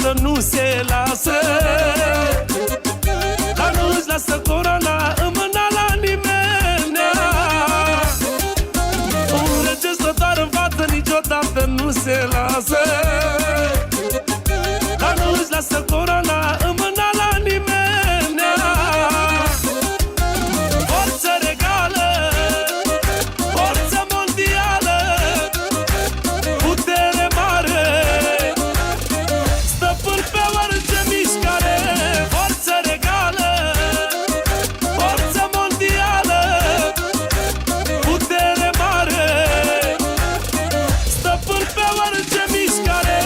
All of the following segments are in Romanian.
odată nu se lasă, dar nu-și lasă coroana în mâna la nimeni. Un rege stătoar în față niciodată nu se lasă, dar nu-și lasă coroana în mâna la nimeni. Forță regală, forță mondială, putere mare, stăpân pe orice mișcare. Forță regală, forță mondială, putere mare, stăpân pe orice mișcare.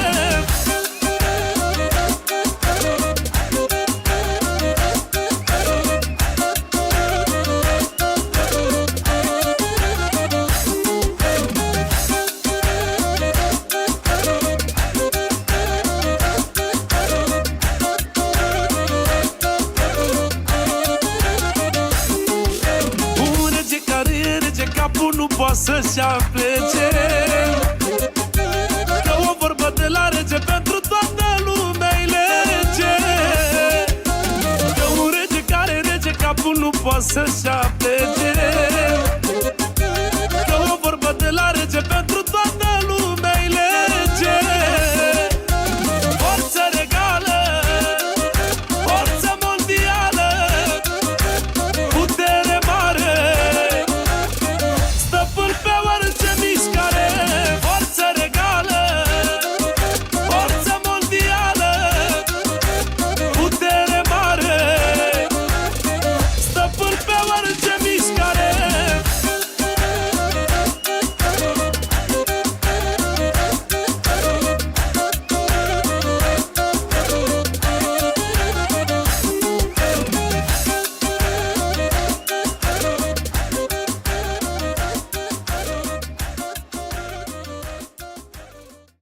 Capul nu poate să-și aplece, că o vorbă de la rege pentru toată lumea-i lege. Că un rege care rege capul nu poate să-și aplece,